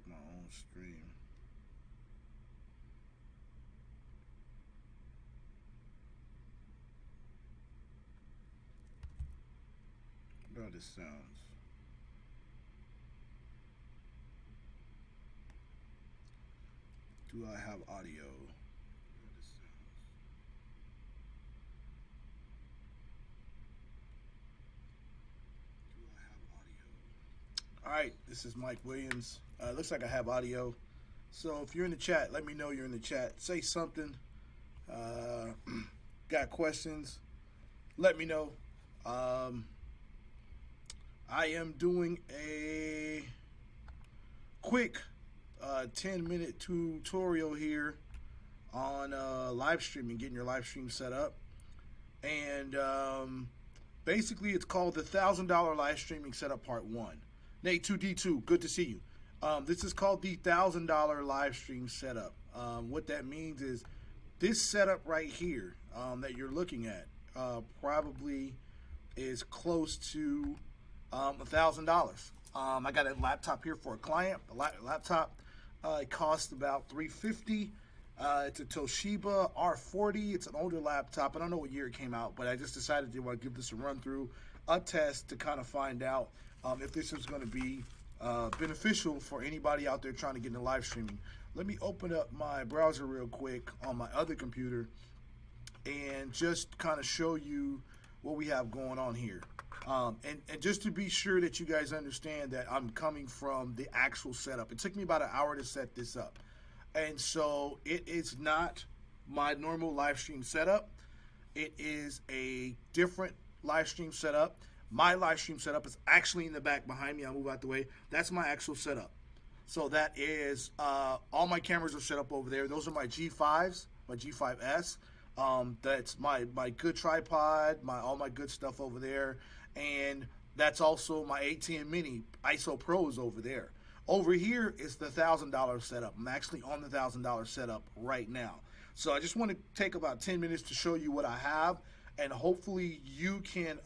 check my own stream. How this sounds. Do I have audio? All right, this is Mike Williams. Looks like I have audio. So if you're in the chat, let me know you're in the chat. Say something. Got questions? Let me know. I am doing a quick 10-minute tutorial here on live streaming, getting your live stream set up. And basically, it's called the $1,000 live streaming setup part 1. Nate 2D2, good to see you. This is called the $1,000 live stream setup. What that means is this setup right here that you're looking at probably is close to $1,000. I got a laptop here for a client. The laptop it costs about $350. It's a Toshiba R40. It's an older laptop. I don't know what year it came out, but I just decided to give this a run through, a test to kind of find out if this is going to be beneficial for anybody out there trying to get into live streaming. Let me open up my browser real quick on my other computer and just kind of show you what we have going on here. And just to be sure that you guys understand that I'm coming from the actual setup. It took me about an hour to set this up. And so it is not my normal live stream setup. It is a different live stream setup. My live stream setup is actually in the back behind me. I'll move out the way. That's my actual setup. So that is, all my cameras are set up over there. Those are my G5s, my G5S. That's my good tripod, all my good stuff over there. And that's also my ATM Mini ISO Pros over there. Over here is the $1,000 setup. I'm actually on the $1,000 setup right now. So I just want to take about 10 minutes to show you what I have, and hopefully you can,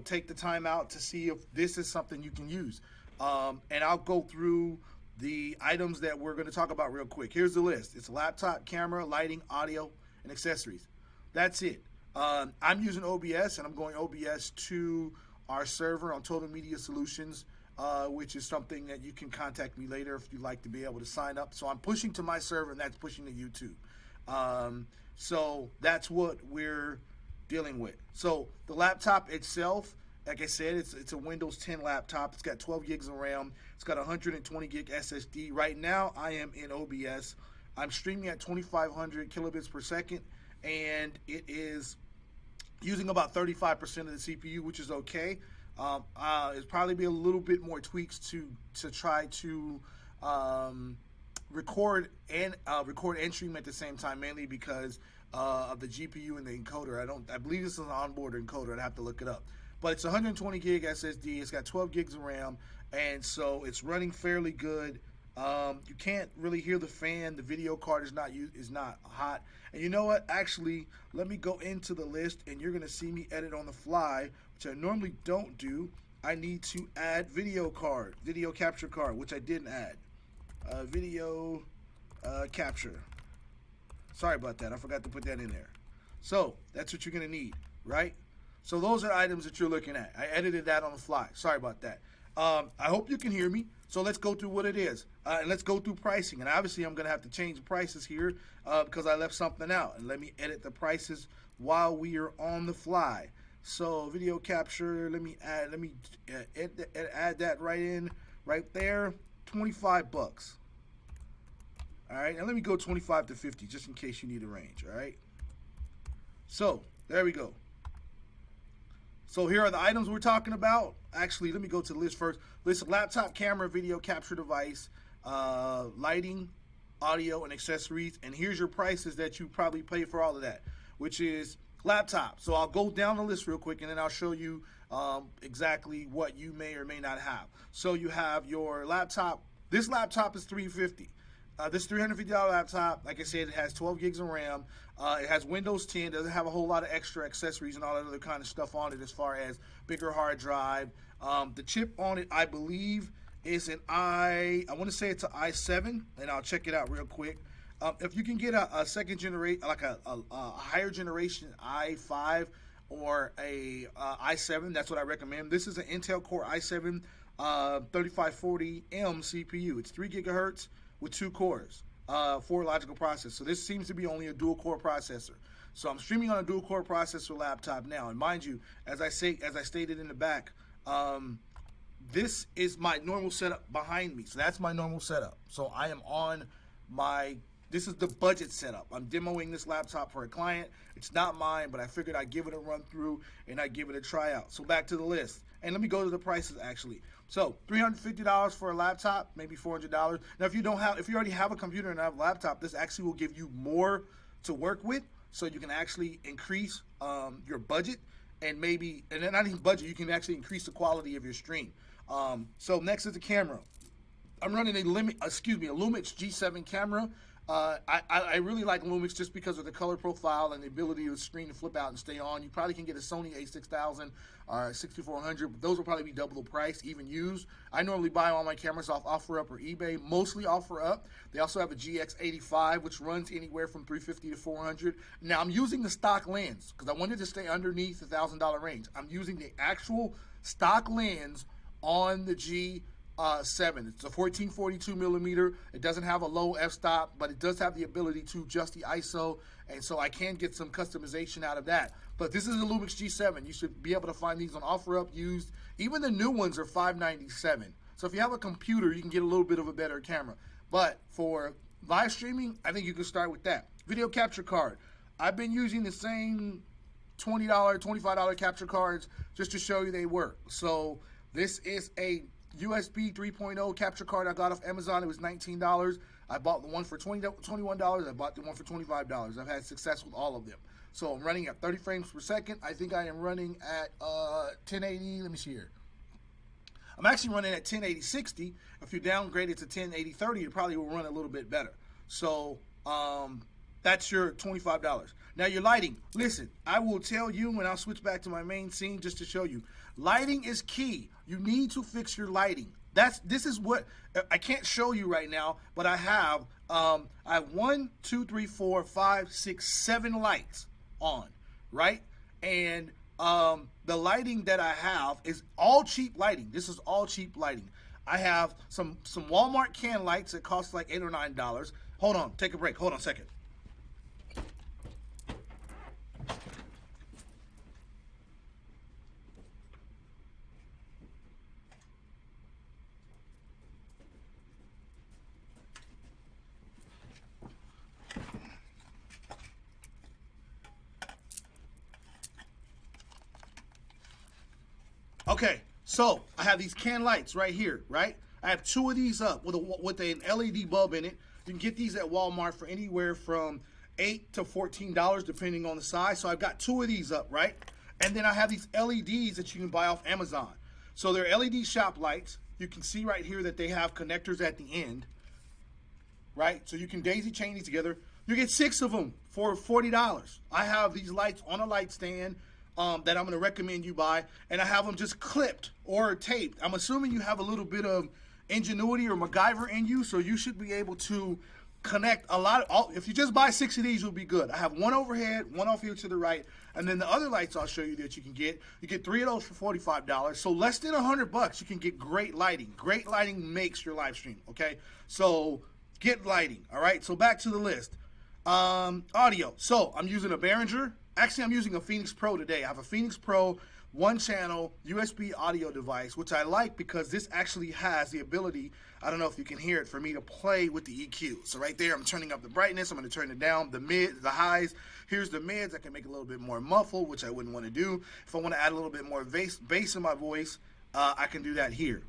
take the time out to see if this is something you can use. And I'll go through the items that we're going to talk about real quick. Here's the list. It's a laptop, camera, lighting, audio, and accessories. That's it. I'm using OBS, and I'm going OBS to our server on Total Media Solutions, which is something that you can contact me later if you'd like to be able to sign up. So I'm pushing to my server, and that's pushing to YouTube. So that's what we're dealing with. So the laptop itself, like I said, it's a Windows 10 laptop. It's got 12 gigs of RAM. It's got 120 gig SSD. Right now, I am in OBS. I'm streaming at 2,500 kilobits per second, and it is using about 35% of the CPU, which is okay. It'll probably be a little bit more tweaks to try to record and stream at the same time, mainly because of the GPU and the encoder. I believe this is an onboard encoder. I'd have to look it up. But it's 120 gig SSD. It's got 12 gigs of RAM, and so it's running fairly good. You can't really hear the fan. The video card is not hot. And you know what? Actually, let me go into the list, and you're gonna see me edit on the fly, which I normally don't do. I need to add video capture card, which I didn't add. Video capture. Sorry about that. I forgot to put that in there. So that's what you're gonna need, right? So those are items that you're looking at. I edited that on the fly. Sorry about that. I hope you can hear me. So let's go through what it is. And let's go through pricing. And obviously I'm going to have to change the prices here because I left something out. And let me edit the prices while we are on the fly. So video capture, let me add that right there. 25 bucks. All right. And let me go 25 to 50 just in case you need a range. All right. So there we go. So here are the items we're talking about. Actually, let me go to the list first. List: laptop, camera, video capture device, lighting, audio, and accessories. And here's your prices that you probably pay for all of that, which is laptop. So I'll go down the list real quick, and then I'll show you exactly what you may or may not have. So you have your laptop. This laptop is $350. This $350 laptop, like I said, it has 12 gigs of RAM. It has Windows 10. Doesn't have a whole lot of extra accessories and all that other kind of stuff on it as far as bigger hard drive. The chip on it, I believe, It's an I want to say it's an i7, and I'll check it out real quick. If you can get a second generation, like a higher generation i5 or a i7, that's what I recommend. This is an Intel Core i7 3540M CPU. It's 3 gigahertz with 2 cores, 4 logical processors. So this seems to be only a dual core processor. So I'm streaming on a dual core processor laptop now. And mind you, as I stated in the back, this is my normal setup behind me. So that's my normal setup. So I am on this is the budget setup. I'm demoing this laptop for a client. It's not mine, but I figured I'd give it a run through and I'd give it a try out. So back to the list. And let me go to the prices actually. So $350 for a laptop, maybe $400. Now if you already have a computer and have a laptop, this actually will give you more to work with. So you can actually increase your budget and then not even budget, you can actually increase the quality of your stream. So next is the camera. I'm running a Lumix G7 camera. I really like Lumix just because of the color profile and the ability of the screen to flip out and stay on. You probably can get a Sony a6000 or 6400, but those will probably be double the price, even used. I normally buy all my cameras off OfferUp or eBay, mostly OfferUp. They also have a GX85, which runs anywhere from $350 to $400. Now, I'm using the stock lens because I wanted to stay underneath the $1,000 range. I'm using the actual stock lens on the G7. It's a 1442 millimeter. It doesn't have a low f-stop, but it does have the ability to adjust the ISO, and so I can get some customization out of that. But this is a Lumix G7. You should be able to find these on OfferUp used. Even the new ones are $597. So if you have a computer, you can get a little bit of a better camera. But for live streaming, I think you can start with that. Video capture card. I've been using the same $20, $25 capture cards just to show you they work. So this is a USB 3.0 capture card I got off Amazon. It was $19. I bought the one for $21. I bought the one for $25. I've had success with all of them. So I'm running at 30 frames per second. I think I am running at 1080. Let me see here. I'm actually running at 1080-60. If you downgrade it to 1080-30, it probably will run a little bit better. So that's your $25. Now your lighting. Listen, I will tell you when I'll switch back to my main scene just to show you. Lighting is key. You need to fix your lighting. This is what I can't show you right now, but I have 1, 2, 3, 4, 5, 6, 7 lights on, right? And the lighting that I have is all cheap lighting. This is all cheap lighting. I have some Walmart can lights that cost like $8 or $9. Hold on, take a break. Hold on a second. Okay, so I have these can lights right here, right? I have 2 of these up with an LED bulb in it. You can get these at Walmart for anywhere from $8 to $14 depending on the size. So I've got 2 of these up, right? And then I have these LEDs that you can buy off Amazon. So they're LED shop lights. You can see right here that they have connectors at the end, right? So you can daisy chain these together. You get 6 of them for $40. I have these lights on a light stand that I'm going to recommend you buy, and I have them just clipped or taped. I'm assuming you have a little bit of ingenuity or MacGyver in you, so you should be able to connect a lot of, if you just buy 6 of these, you'll be good. I have 1 overhead, 1 off here to the right, and then the other lights I'll show you that you can get. You get 3 of those for $45, so less than $100 you can get great lighting. Great lighting makes your live stream, okay? So get lighting, all right? So back to the list. Audio. So I'm using a Behringer. Actually, I'm using a Phoenix Pro today. I have a Phoenix Pro 1-channel USB audio device, which I like because this actually has the ability, I don't know if you can hear it, for me to play with the EQ. So right there, I'm turning up the brightness. I'm going to turn it down, the mid, the highs. Here's the mids. I can make it a little bit more muffled, which I wouldn't want to do. If I want to add a little bit more bass in my voice, I can do that here.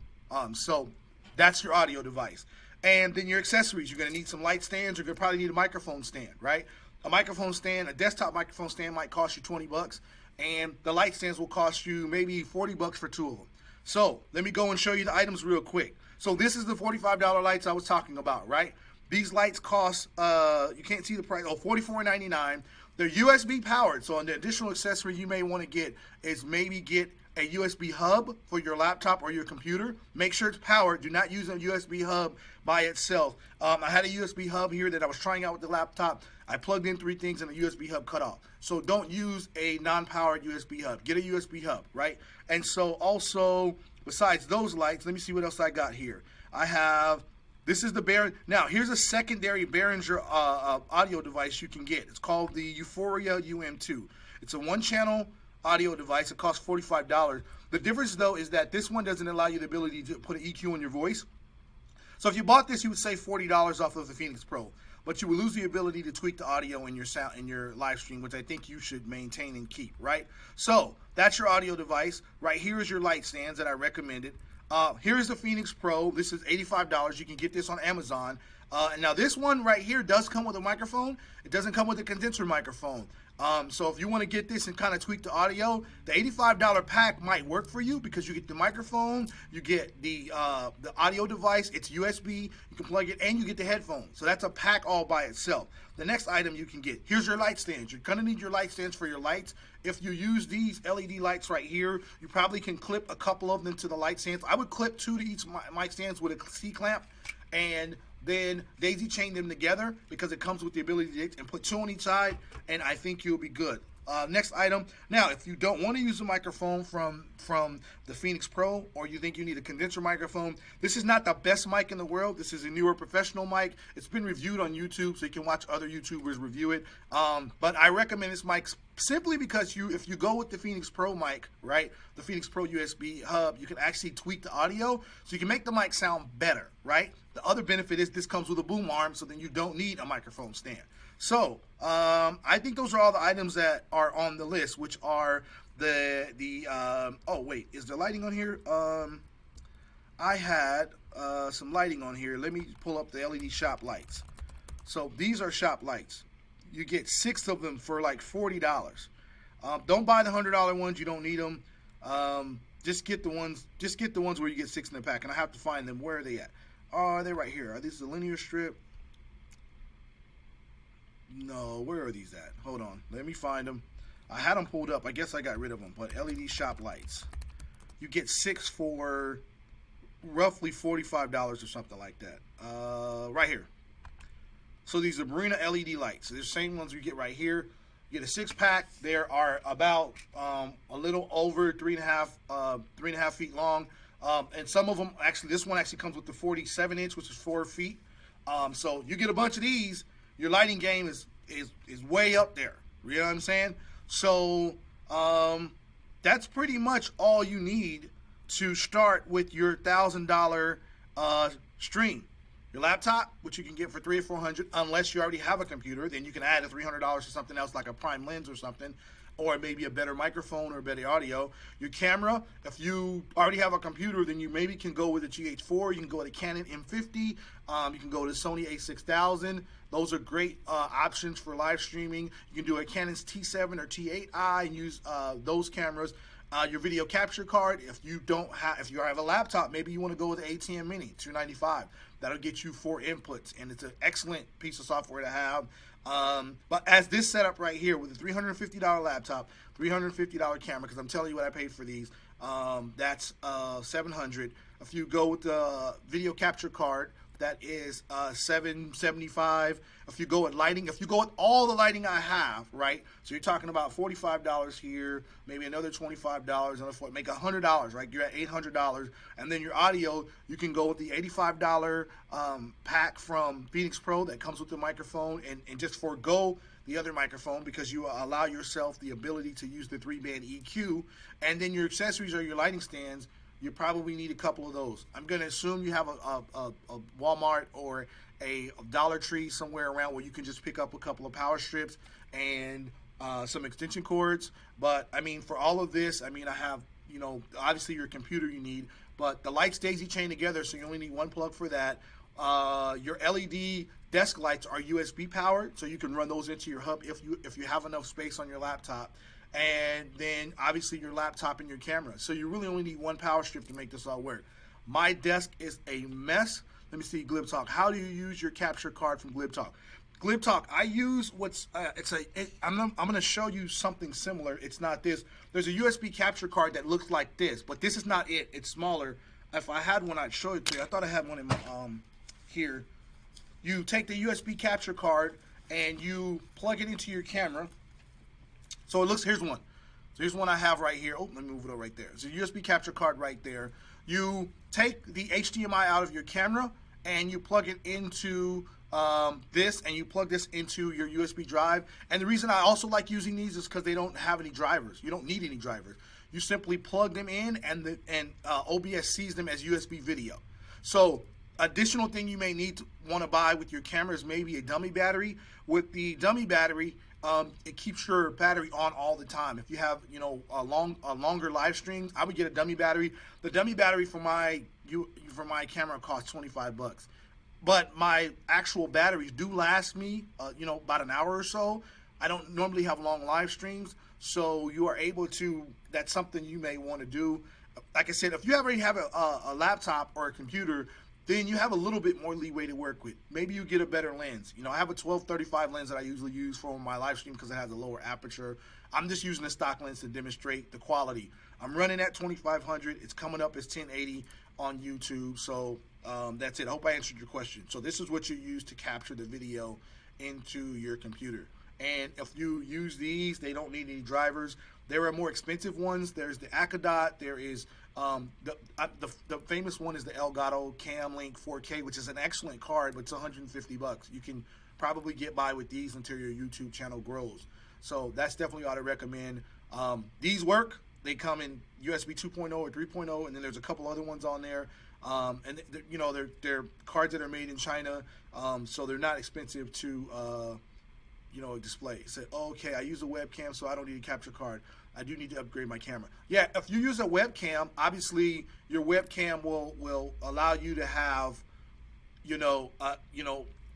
So that's your audio device. And then your accessories. You're going to need some light stands. You're going to probably need a microphone stand, right? A microphone stand, a desktop microphone stand might cost you $20, and the light stands will cost you maybe $40 for 2 of them. So let me go and show you the items real quick. So this is the $45 lights I was talking about, right? These lights cost, you can't see the price, $44.99. They're USB powered, so an additional accessory you may want to get is maybe get a USB hub for your laptop or your computer. Make sure it's powered. Do not use a USB hub by itself. I had a USB hub here that I was trying out with the laptop. I plugged in 3 things and the USB hub cut off. So don't use a non-powered USB hub. Get a USB hub, right? And so also, besides those lights, let me see what else I got here. I have, this is the Behringer. Now, here's a secondary Behringer audio device you can get. It's called the Euphoria UM2. It's a 1-channel audio device. It costs $45. The difference, though, is that this one doesn't allow you the ability to put an EQ in your voice. So if you bought this, you would save $40 off of the Phoenix Pro, but you would lose the ability to tweak the audio in your sound in your live stream, which I think you should maintain and keep, right? So that's your audio device. Right here is your light stands that I recommended. Here is the Phoenix Pro. This is $85. You can get this on Amazon. And now this one right here does come with a microphone. It doesn't come with a condenser microphone. So if you want to get this and kind of tweak the audio, the $85 pack might work for you because you get the microphone, you get the audio device, it's USB, you can plug it, and you get the headphones. So that's a pack all by itself. The next item you can get, here's your light stands. You're going to need your light stands for your lights. If you use these LED lights right here, you probably can clip a couple of them to the light stands. I would clip 2 to each mic stands with a C-clamp, and then daisy chain them together because it comes with the ability to put 2 on each side, and I think you'll be good. Next item. Now, if you don't want to use a microphone from the Phoenix Pro, or you think you need a condenser microphone, this is not the best mic in the world. This is a newer professional mic. It's been reviewed on YouTube, so you can watch other YouTubers review it. But I recommend this mic simply because if you go with the Phoenix Pro mic, right, the Phoenix Pro USB hub, you can actually tweak the audio, so you can make the mic sound better, right? The other benefit is this comes with a boom arm, so then you don't need a microphone stand. So I think those are all the items that are on the list, which are oh wait, is the lighting on here? I had some lighting on here. Let me pull up the LED shop lights. So these are shop lights. You get 6 of them for like $40. Don't buy the $100 ones. You don't need them. Just get the ones where you get 6 in the pack. And I have to find them. Where are they at? Oh, are they right here? Are these the linear strip? No, where are these at? Hold on. Let me find them. I had them pulled up. I guess I got rid of them. But LED shop lights. You get 6 for roughly $45 or something like that. Right here. So these are Barina LED lights. They're the same ones you get right here. You get a 6-pack. There are about a little over 3.5 feet long. And some of them, actually, this one actually comes with the 47-inch, which is 4 feet. So you get a bunch of these. Your lighting game is way up there. You know what I'm saying? So that's pretty much all you need to start with your $1,000 stream. Your laptop, which you can get for $300 or $400, unless you already have a computer, then you can add a $300 to something else like a prime lens or something, or maybe a better microphone or better audio. Your camera, if you already have a computer, then you maybe can go with a GH4. You can go with a Canon M50. You can go to Sony a6000. Those are great options for live streaming. You can do a Canon's T7 or T8i and use those cameras. Your video capture card, if you have a laptop, maybe you want to go with the ATM Mini $295. That'll get you 4 inputs, and it's an excellent piece of software to have. But as this setup right here with a $350 laptop, $350 camera, because I'm telling you what I paid for these, that's $700. If you go with the video capture card, that is $775. If you go with lighting, if you go with all the lighting I have, right? So you're talking about $45 here, maybe another $25, make $100, right? You're at $800. And then your audio, you can go with the $85 pack from Phoenix Pro that comes with the microphone, and just forego the other microphone because you allow yourself the ability to use the 3-band EQ. And then your accessories or your lighting stands, you probably need a couple of those. I'm going to assume you have a Walmart or a Dollar Tree somewhere around where you can just pick up a couple of power strips and some extension cords. But, I mean, for all of this, I mean, I have, you know, obviously your computer you need, but the lights daisy chain together, so you only need one plug for that. Your LED desk lights are USB powered, so you can run those into your hub if you have enough space on your laptop. And then obviously your laptop and your camera. So you really only need one power strip to make this all work. My desk is a mess. Let me see, GlibTalk. How do you use your capture card from GlibTalk? Glib Talk. I use what's I'm going to show you something similar. It's not this. There's a USB capture card that looks like this, but this is not it. It's smaller. If I had one, I'd show it to you. I thought I had one in my here. You take the USB capture card and you plug it into your camera. So it looks. Here's one. So here's one I have right here. Oh, let me move it over right there. It's a USB capture card right there. You take the HDMI out of your camera and you plug it into this, and you plug this into your USB drive. And the reason I also like using these is because they don't have any drivers. You don't need any drivers. You simply plug them in, and OBS sees them as USB video. So additional thing you may need to want to buy with your camera is maybe a dummy battery. With the dummy battery, it keeps your battery on all the time. If you have, you know, a longer live stream, I would get a dummy battery. The dummy battery for my camera costs $25. But my actual batteries do last me, you know, about an hour or so. I don't normally have long live streams, so you are able to. That's something you may want to do. Like I said, if you already have a laptop or a computer, then you have a little bit more leeway to work with. Maybe you get a better lens. You know, I have a 12-35 lens that I usually use for my live stream because it has a lower aperture. I'm just using a stock lens to demonstrate the quality. I'm running at 2500. It's coming up as 1080 on YouTube. So that's it. I hope I answered your question. So this is what you use to capture the video into your computer. And if you use these, they don't need any drivers. There are more expensive ones. There's the Acadot. There is the famous one is the Elgato Cam Link 4K, which is an excellent card, but it's $150. You can probably get by with these until your YouTube channel grows. So that's definitely what I recommend. These work. They come in USB 2.0 or 3.0, and then there's a couple other ones on there. And you know, they're cards that are made in China, so they're not expensive to you know, display. Say, oh, okay, I use a webcam, so I don't need a capture card. I do need to upgrade my camera. Yeah, if you use a webcam, obviously your webcam will allow you to have, you know,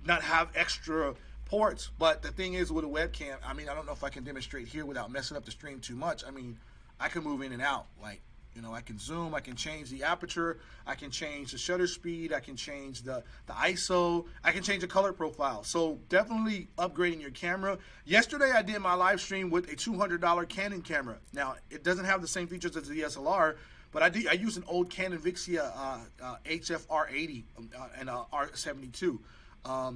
not have extra ports. But the thing is with a webcam, I mean, I don't know if I can demonstrate here without messing up the stream too much. I mean, I can move in and out, like, you know, I can zoom, I can change the aperture, I can change the shutter speed, I can change the ISO, I can change the color profile. So definitely upgrading your camera. Yesterday I did my live stream with a $200 Canon camera. Now, it doesn't have the same features as the DSLR, but I used an old Canon Vixia HFR80 and R72.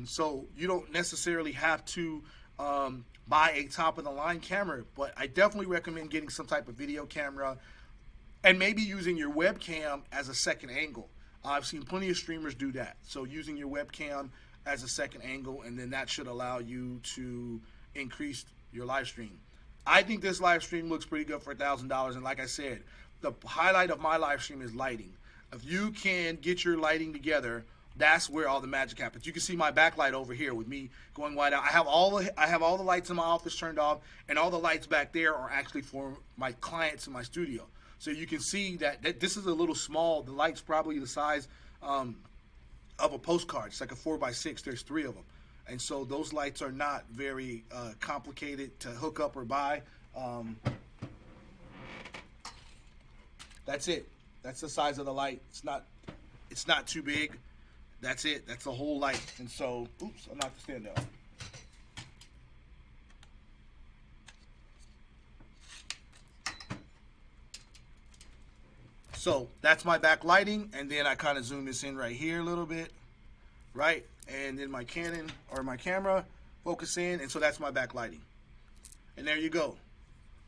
So you don't necessarily have to buy a top-of-the-line camera, but I definitely recommend getting some type of video camera and maybe using your webcam as a second angle. I've seen plenty of streamers do that. So using your webcam as a second angle, and then that should allow you to increase your live stream. I think this live stream looks pretty good for $1,000. And like I said, the highlight of my live stream is lighting. If you can get your lighting together, that's where all the magic happens. You can see my backlight over here with me going wide out. I have all the lights in my office turned off, and all the lights back there are actually for my clients in my studio. So you can see that this is a little small. The light's probably the size of a postcard. It's like a 4x6. There's 3 of them. And so those lights are not very complicated to hook up or buy. That's it. That's the size of the light. It's not too big. That's it. That's the whole light. And so, oops, I knocked the stand down. So that's my back lighting, and then I kind of zoom this in right here a little bit, right? And then my Canon or my camera focus in, and so that's my back lighting. And there you go.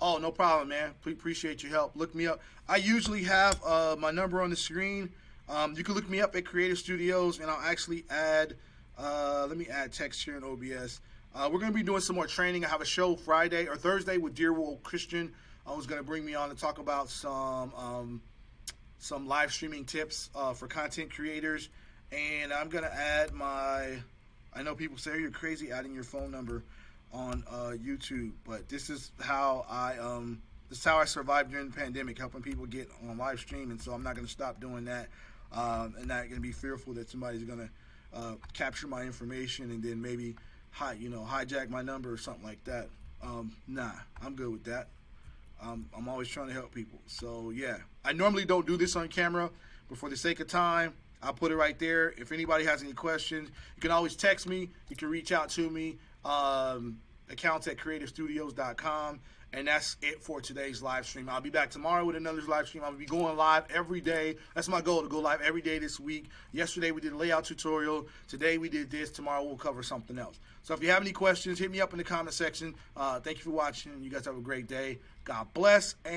Oh, no problem, man. Appreciate your help. Look me up. I usually have my number on the screen. You can look me up at Creative Studios, and I'll actually add, let me add text here in OBS. We're going to be doing some more training. I have a show Friday or Thursday with Dear World Christian. Who's going to bring me on to talk about some live streaming tips for content creators. And I'm going to add I know people say you're crazy adding your phone number on YouTube, but this is how I survived during the pandemic, helping people get on live stream, and so I'm not going to stop doing that. And not going to be fearful that somebody's going to capture my information and then maybe hijack my number or something like that. Nah, I'm good with that. I'm always trying to help people. So yeah, I normally don't do this on camera, but for the sake of time, I'll put it right there. If anybody has any questions, you can always text me. You can reach out to me. Accounts at creativestudios.com. And that's it for today's live stream. I'll be back tomorrow with another live stream. I'll be going live every day. That's my goal, to go live every day this week. Yesterday we did a layout tutorial. Today we did this. Tomorrow we'll cover something else. So if you have any questions, hit me up in the comment section. Thank you for watching. You guys have a great day. God bless.